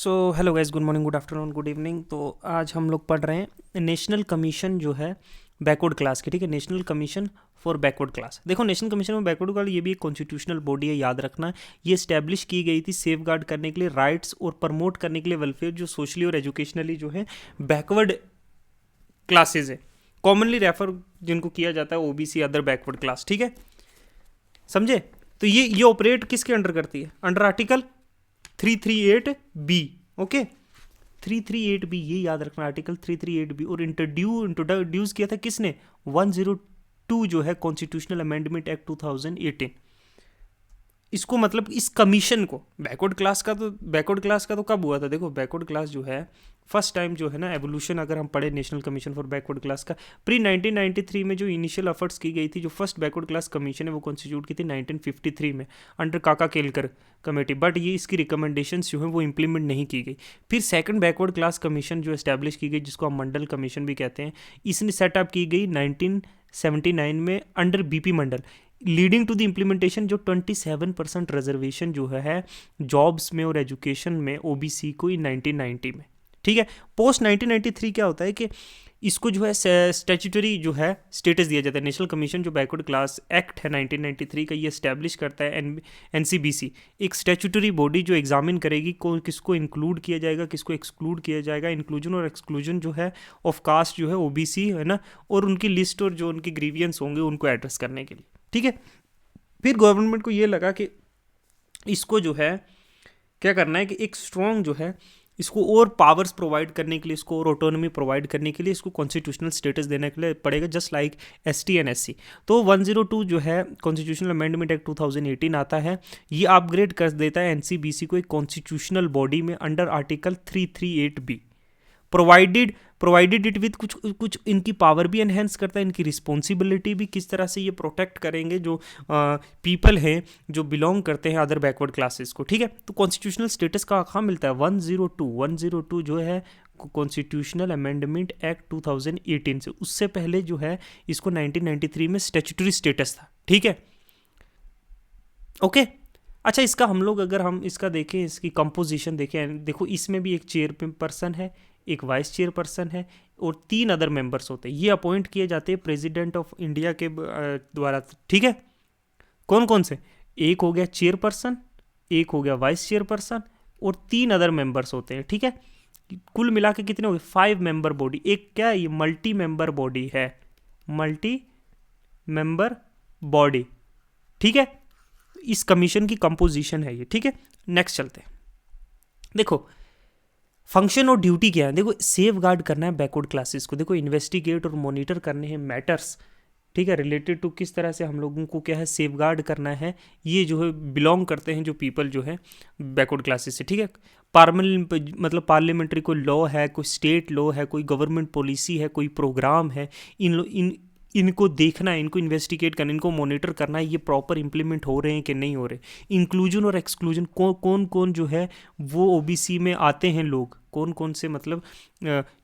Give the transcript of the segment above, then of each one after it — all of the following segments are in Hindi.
So hello guys, good morning, good afternoon, good evening. तो आज हम लोग पढ़ रहे हैं नेशनल कमीशन जो है बैकवर्ड क्लास की। ठीक है, national commission for backward class. देखो, national commission for backward class ये भी एक कॉन्स्टिट्यूशनल बॉडी है, याद रखना। ये स्टैब्लिश की गई थी सेफ गार्ड करने के लिए राइट्स और प्रमोट करने के लिए वेलफेयर जो सोशली और एजुकेशनली जो है बैकवर्ड क्लासेज है। कॉमनली रेफर जिनको किया जाता है ओबीसी अदर बैकवर्ड क्लास। ठीक है, समझे? तो ये ऑपरेट किसके अंडर करती है? Under article 338 B. Okay, 338 B, ये याद रखना, आर्टिकल 338 बी। और इंट्रोड्यूस किया था किसने? 102 जो है कॉन्स्टिट्यूशनल अमेंडमेंट एक्ट 2018। इसको मतलब इस कमीशन को बैकवर्ड क्लास का तो कब हुआ था? देखो, बैकवर्ड क्लास जो है फर्स्ट टाइम जो है ना एवोल्यूशन, अगर हम पढ़े national commission for backward class का, प्री 1993 में जो इनिशियल एफर्ट्स की गई थी, जो फर्स्ट बैकवर्ड क्लास कमीशन है वो कॉन्स्टिट्यूट की थी 1953 में अंडर काका केलकर कमेटी। बट ये इसकी रिकमेंडेशंस जो है वो इंप्लीमेंट नहीं की गई। फिर सेकंड बैकवर्ड क्लास कमीशन जो एस्टैब्लिश की गई, जिसको हम मंडल कमीशन भी कहते हैं, इसने सेटअप की गई 1979 में under BP Mandal, leading to the implementation जो 27% रिजर्वेशन जो है जॉब्स में और एजुकेशन में ओबीसी को 1990 में। ठीक है, पोस्ट 1993 क्या होता है कि इसको जो है स्टैट्यूटरी जो है स्टेटस दिया जाता है। नेशनल कमीशन जो बैकवर्ड क्लास एक्ट है 1993 का, ये स्टैब्लिश करता है एनसीबीसी, एक स्टैट्यूटरी बॉडी जो एग्जामिन करेगी किसको इंक्लूड किया जाएगा, किसको एक्सक्लूड किया जाएगा। इंक्लूजन और एक्सक्लूजन जो है ऑफ कास्ट जो है ओबीसी है ना, और उनकी लिस्ट और जो उनकी ग्रीवियंस होंगे उनको एड्रेस करने के लिए। ठीक है, फिर गवर्नमेंट को ये लगा कि इसको जो है क्या करना है कि एक स्ट्रॉन्ग जो है इसको और पावर्स प्रोवाइड करने के लिए, इसको और ऑटोनॉमी प्रोवाइड करने के लिए इसको कॉन्स्टिट्यूशनल स्टेटस देने के लिए पड़ेगा, just like ST and SC. तो 102 जो है कॉन्स्टिट्यूशनल अमेंडमेंट एक्ट 2018 आता है, ये अपग्रेड कर देता है एनसीबीसी को एक कॉन्स्टिट्यूशनल बॉडी में under article 338 B. Provided it with कुछ इनकी पावर भी एनहेंस करता है, इनकी रिस्पॉन्सिबिलिटी भी, किस तरह से ये प्रोटेक्ट करेंगे जो पीपल हैं जो बिलोंग करते हैं अदर बैकवर्ड क्लासेस को। ठीक है, तो कॉन्स्टिट्यूशनल स्टेटस का कहाँ मिलता है? 102 जो है कॉन्स्टिट्यूशनल अमेंडमेंट एक्ट 2018 से। उससे पहले जो है इसको 1993 में स्टैट्यूटरी स्टेटस था। ठीक है, ओके। अच्छा, इसका हम लोग अगर हम इसका देखें, इसकी कंपोजिशन देखें, देखो इसमें भी एक चेयर पर्सन है, एक वाइस चेयरपर्सन है और 3 अदर मेंबर्स होते हैं। ये अपॉइंट किए जाते हैं प्रेसिडेंट ऑफ इंडिया के द्वारा। ठीक है, कौन कौन से? एक हो गया चेयरपर्सन, एक हो गया वाइस चेयरपर्सन और 3 अदर मेंबर्स होते हैं। ठीक है, कुल मिला के कितने हो गए? 5 मेंबर बॉडी। एक क्या है ये? मल्टी मेंबर बॉडी है, मल्टी मेंबर बॉडी। ठीक है, इस कमीशन की कंपोजिशन है ये। ठीक है, नेक्स्ट चलते हैं। देखो फंक्शन और ड्यूटी क्या है? देखो, सेफ गार्ड करना है बैकवर्ड क्लासेस को। देखो, इन्वेस्टिगेट और मॉनिटर करने हैं मैटर्स, ठीक है, रिलेटेड टू किस तरह से हम लोगों को क्या है सेफ गार्ड करना है, ये जो है बिलोंग करते हैं जो पीपल जो है बैकवर्ड क्लासेस से। ठीक है, मतलब पार्लियामेंट्री कोई लॉ है, कोई स्टेट लॉ है, कोई गवर्नमेंट पॉलिसी है, कोई प्रोग्राम है, इनको देखना है, इनको इन्वेस्टिगेट करना, इनको मॉनिटर करना है, ये प्रॉपर इंप्लीमेंट हो रहे हैं कि नहीं हो रहे। इंक्लूजन और एक्सक्लूजन, कौन कौन जो है वो ओबीसी में आते हैं लोग, कौन कौन से मतलब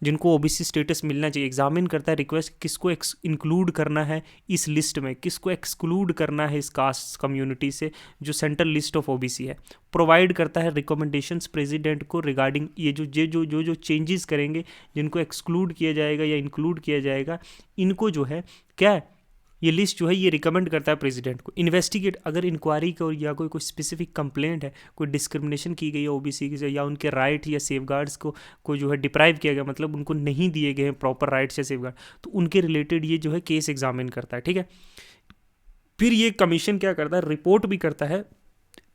जिनको ओबीसी स्टेटस मिलना चाहिए, एग्जामिन करता है रिक्वेस्ट किसको इंक्लूड करना है इस लिस्ट में, किसको एक्सक्लूड करना है इस कास्ट कम्युनिटी से जो सेंट्रल लिस्ट ऑफ ओबीसी है। प्रोवाइड करता है रिकमेंडेशंस प्रेसिडेंट को रिगार्डिंग ये जो चेंजेस करेंगे, जिनको एक्सक्लूड किया जाएगा या इंक्लूड किया जाएगा, इनको जो है क्या है ये लिस्ट जो है ये रिकमेंड करता है प्रेसिडेंट को। इन्वेस्टिगेट, अगर इंक्वायरी को या कोई स्पेसिफिक कंप्लेंट है, कोई डिस्क्रिमिनेशन की गई है ओबीसी से, या उनके राइट या सेफगार्ड्स को जो है डिप्राइव किया गया, मतलब उनको नहीं दिए गए हैं प्रॉपर राइट्स या सेफगार्ड, तो उनके रिलेटेड ये जो है केस एग्जामिन करता है। ठीक है, फिर ये कमीशन क्या करता है? रिपोर्ट भी करता है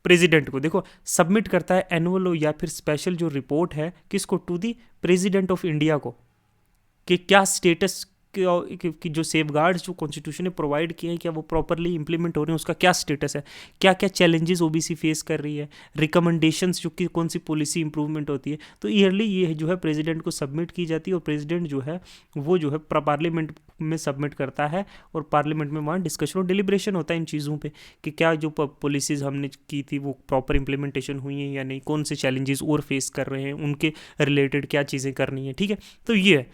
प्रेसिडेंट को। देखो, सबमिट करता है एनुअल या फिर स्पेशल जो रिपोर्ट है किसको? To the president of India को, कि क्या स्टेटस कि जो सेफ गार्ड्स जो कॉन्स्टिट्यूशन ने प्रोवाइड किए हैं क्या वो प्रॉपरली इंप्लीमेंट हो रहे हैं, उसका क्या स्टेटस है, क्या क्या चैलेंजेस ओबीसी फेस कर रही है, रिकमेंडेशंस जो कि कौन सी पॉलिसी इंप्रूवमेंट होती है। तो ईयरली ये जो है प्रेसिडेंट को सबमिट की जाती है और प्रेसिडेंट जो है वो जो है पार्लियामेंट में सबमिट करता है और पार्लियामेंट में वहाँ डिस्कशन और डिलिब्रेशन होता है इन चीज़ों पर कि क्या जो पॉलिसीज़ हमने की थी वो प्रॉपर इंप्लीमेंटेशन हुई हैं या नहीं, कौन से चैलेंजेस और फेस कर रहे हैं, उनके रिलेटेड क्या चीज़ें करनी है। ठीक है, तो ये है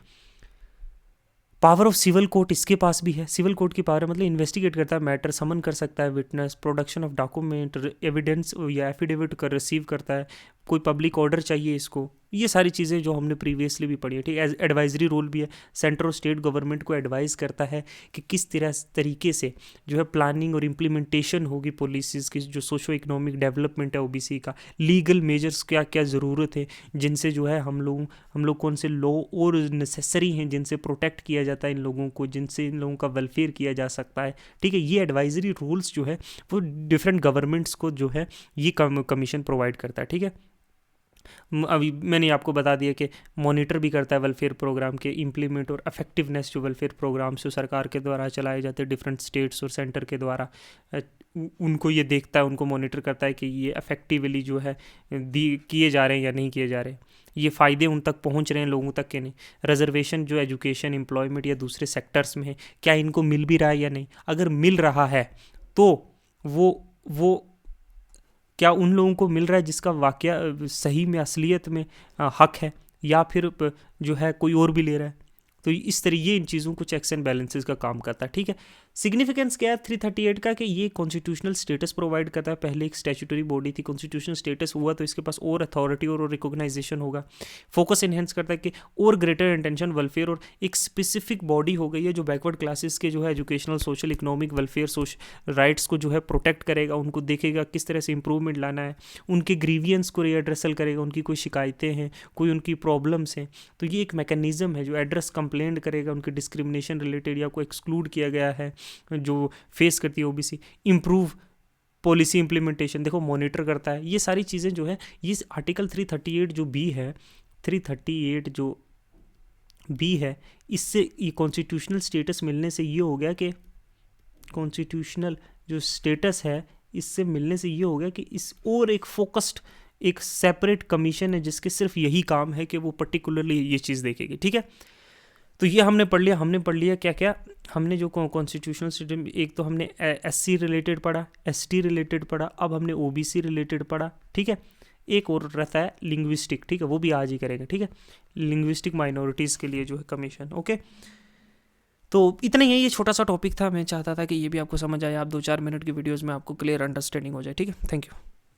पावर ऑफ सिविल कोर्ट, इसके पास भी है। सिविल कोर्ट की पावर है मतलब इन्वेस्टिगेट करता है मैटर, समन कर सकता है witness, production of document evidence या एफिडेविट कर रिसीव करता है, कोई पब्लिक ऑर्डर चाहिए इसको, ये सारी चीज़ें जो हमने प्रीवियसली भी पढ़ी है, ठीक है। एडवाइजरी रोल भी है, सेंट्रल और स्टेट गवर्नमेंट को एडवाइस करता है कि किस तरीके से जो है प्लानिंग और इम्प्लीमेंटेशन होगी पॉलिसीज़ की, जो सोशो इकोनॉमिक डेवलपमेंट है ओबीसी का, लीगल मेजर्स क्या क्या ज़रूरत है जिनसे जो है हम लोग कौन से लॉ और नेसेसरी हैं जिनसे प्रोटेक्ट किया जाता है इन लोगों को, जिनसे इन लोगों का वेलफेयर किया जा सकता है, ठीक है। ये एडवाइजरी रूल्स जो है वो डिफरेंट गवर्नमेंट्स को जो है ये कमीशन प्रोवाइड करता है, ठीक है। अभी मैंने आपको बता दिया कि मॉनिटर भी करता है वेलफेयर प्रोग्राम के इम्प्लीमेंट और इफेक्टिवनेस, जो वेलफेयर प्रोग्राम्स जो सरकार के द्वारा चलाए जाते हैं डिफरेंट स्टेट्स और सेंटर के द्वारा, उनको ये देखता है, उनको मॉनिटर करता है कि ये इफेक्टिवली जो है किए जा रहे हैं या नहीं किए जा रहे हैं, ये फ़ायदे उन तक पहुंच रहे हैं लोगों तक के नहीं, रिजर्वेशन जो एजुकेशन, एम्प्लॉयमेंट या दूसरे सेक्टर्स में है क्या इनको मिल भी रहा है या नहीं, अगर मिल रहा है तो वो क्या उन लोगों को मिल रहा है जिसका वाकया सही में असलियत में हक है, या फिर जो है कोई और भी ले रहा है। तो इस तरीके इन चीज़ों को चेक्स एंड बैलेंसेस का काम करता है, ठीक है। सिग्निफिकेंस क्या है 338 का कि ये कॉन्स्टिट्यूशनल स्टेटस प्रोवाइड करता है। पहले एक स्टैट्यूटरी बॉडी थी, कॉन्स्टिट्यूशनल स्टेटस हुआ तो इसके पास और अथॉरिटी और रिकॉग्नाइजेशन होगा। फोकस इनहेंस करता है कि और ग्रेटर इंटेंशन वेलफेयर, और एक स्पेसिफिक बॉडी हो गई है जो बैकवर्ड क्लासेस के जो है educational, social, economic, welfare, rights को जो है प्रोटेक्ट करेगा, उनको देखेगा किस तरह से इंप्रूवमेंट लाना है, उनके ग्रीवियंस को रीएड्रेसल करेगा, उनकी कोई शिकायतें हैं, कोई उनकी प्रॉब्लम्स हैं, तो ये एक मैकेनिज्म है जो एड्रेस कंप्लेंट करेगा उनके डिस्क्रिमिनेशन रिलेटेड या को एक्सक्लूड किया गया है जो फेस करती है ओबीसी, इम्प्रूव पॉलिसी इंप्लीमेंटेशन, देखो मॉनिटर करता है। ये सारी चीज़ें जो है ये आर्टिकल 338 जो बी है, 338 जो बी है, इससे ये कॉन्स्टिट्यूशनल स्टेटस मिलने से ये हो गया कि कॉन्स्टिट्यूशनल जो स्टेटस है इससे मिलने से ये हो गया कि इस और एक फोकस्ड एक सेपरेट कमीशन है जिसके सिर्फ यही काम है कि वो पर्टिकुलरली ये चीज़ देखेगी, ठीक है। तो ये हमने पढ़ लिया क्या क्या हमने जो कॉन्स्टिट्यूशनल सिस्टम, एक तो हमने एससी रिलेटेड पढ़ा, एसटी रिलेटेड पढ़ा, अब हमने ओबीसी रिलेटेड पढ़ा, ठीक है। एक और रहता है लिंग्विस्टिक, ठीक है, वो भी आज ही करेंगे, ठीक है, लिंग्विस्टिक माइनॉरिटीज़ के लिए जो है कमीशन, ओके। तो इतना ही है, ये छोटा सा टॉपिक था, मैं चाहता था कि ये भी आपको समझ आए, आप 2-4 मिनट की वीडियोज़ में आपको क्लियर अंडरस्टैंडिंग हो जाए, ठीक है। Thank you.